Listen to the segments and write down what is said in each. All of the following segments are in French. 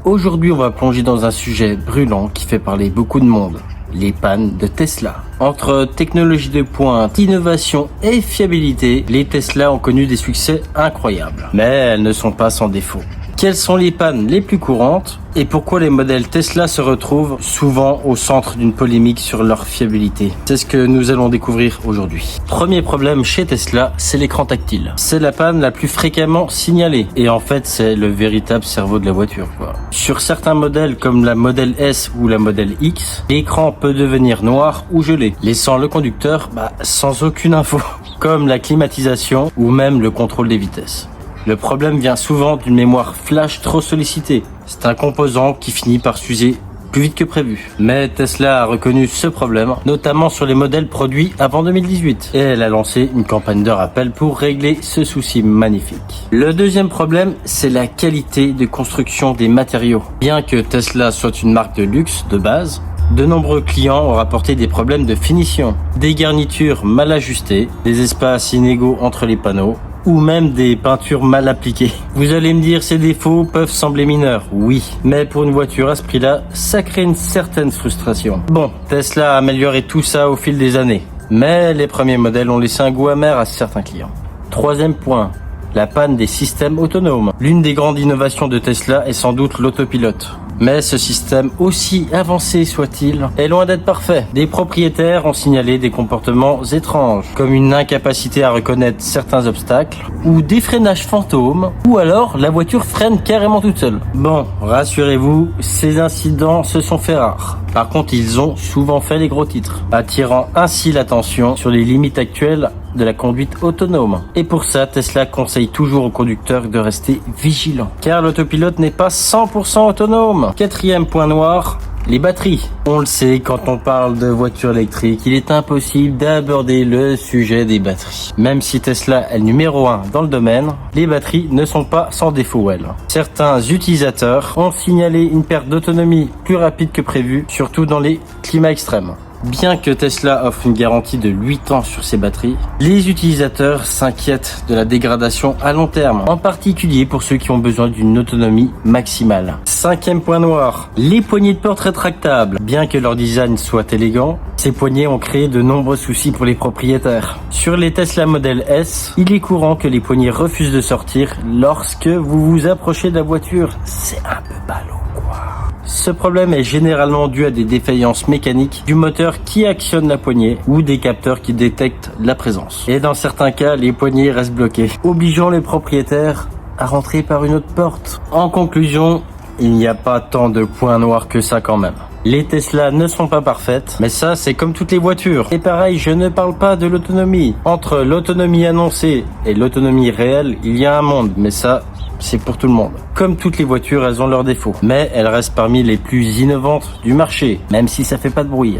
Aujourd'hui, on va plonger dans un sujet brûlant qui fait parler beaucoup de monde. Les pannes de Tesla. Entre technologie de pointe, innovation et fiabilité, les Tesla ont connu des succès incroyables. Mais elles ne sont pas sans défaut. Quelles sont les pannes les plus courantes et pourquoi les modèles Tesla se retrouvent souvent au centre d'une polémique sur leur fiabilité? C'est ce que nous allons découvrir aujourd'hui. Premier problème chez Tesla, c'est l'écran tactile. C'est la panne la plus fréquemment signalée et en fait c'est le véritable cerveau de la voiture, quoi. Sur certains modèles comme la Model S ou la Model X, l'écran peut devenir noir ou gelé, laissant le conducteur sans aucune info, comme la climatisation ou même le contrôle des vitesses. Le problème vient souvent d'une mémoire flash trop sollicitée. C'est un composant qui finit par s'user plus vite que prévu. Mais Tesla a reconnu ce problème, notamment sur les modèles produits avant 2018. Et elle a lancé une campagne de rappel pour régler ce souci magnifique. Le deuxième problème, c'est la qualité de construction des matériaux. Bien que Tesla soit une marque de luxe de base, de nombreux clients ont rapporté des problèmes de finition, des garnitures mal ajustées, des espaces inégaux entre les panneaux, ou même des peintures mal appliquées. Vous allez me dire, ces défauts peuvent sembler mineurs, oui, mais pour une voiture à ce prix-là, ça crée une certaine frustration. Bon, Tesla a amélioré tout ça au fil des années, mais les premiers modèles ont laissé un goût amer à certains clients. Troisième point, la panne des systèmes autonomes. L'une des grandes innovations de Tesla est sans doute l'autopilote. Mais ce système, aussi avancé soit-il, est loin d'être parfait. Des propriétaires ont signalé des comportements étranges, comme une incapacité à reconnaître certains obstacles, ou des freinages fantômes, ou alors la voiture freine carrément toute seule. Bon, rassurez-vous, ces incidents se sont fait rares. Par contre, ils ont souvent fait les gros titres, attirant ainsi l'attention sur les limites actuelles de la conduite autonome. Et pour ça, Tesla conseille toujours aux conducteurs de rester vigilants, car l'autopilote n'est pas 100% autonome. Quatrième point noir, les batteries. On le sait, quand on parle de voitures électriques, il est impossible d'aborder le sujet des batteries. Même si Tesla est le numéro 1 dans le domaine, les batteries ne sont pas sans défaut, elles. Certains utilisateurs ont signalé une perte d'autonomie plus rapide que prévu, surtout dans les climats extrêmes. Bien que Tesla offre une garantie de 8 ans sur ses batteries, les utilisateurs s'inquiètent de la dégradation à long terme, en particulier pour ceux qui ont besoin d'une autonomie maximale. Cinquième point noir, les poignées de porte rétractables. Bien que leur design soit élégant, ces poignées ont créé de nombreux soucis pour les propriétaires. Sur les Tesla Model S, il est courant que les poignées refusent de sortir lorsque vous vous approchez de la voiture. C'est un peu ballot, quoi. Ce problème est généralement dû à des défaillances mécaniques du moteur qui actionne la poignée ou des capteurs qui détectent la présence. Et dans certains cas, les poignées restent bloquées, obligeant les propriétaires à rentrer par une autre porte. En conclusion, il n'y a pas tant de points noirs que ça quand même. Les Tesla ne sont pas parfaites, mais ça c'est comme toutes les voitures. Et pareil, je ne parle pas de l'autonomie. Entre l'autonomie annoncée et l'autonomie réelle, il y a un monde, mais ça, c'est pour tout le monde. Comme toutes les voitures, elles ont leurs défauts. Mais elles restent parmi les plus innovantes du marché, même si ça fait pas de bruit.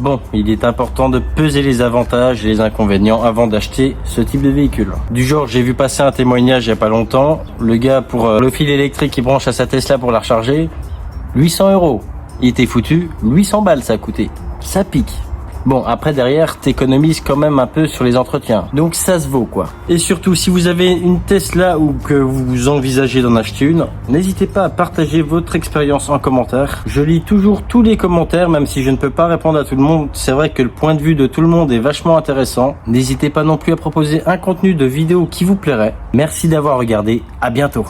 Bon, il est important de peser les avantages et les inconvénients avant d'acheter ce type de véhicule. Du genre, j'ai vu passer un témoignage il y a pas longtemps. Le gars, pour le fil électrique qui branche à sa Tesla pour la recharger, 800 €. Il était foutu, 800 balles ça a coûté. Ça pique. Bon, après derrière, t'économises quand même un peu sur les entretiens. Donc ça se vaut, quoi. Et surtout, si vous avez une Tesla ou que vous envisagez d'en acheter une, n'hésitez pas à partager votre expérience en commentaire. Je lis toujours tous les commentaires, même si je ne peux pas répondre à tout le monde. C'est vrai que le point de vue de tout le monde est vachement intéressant. N'hésitez pas non plus à proposer un contenu de vidéo qui vous plairait. Merci d'avoir regardé. À bientôt.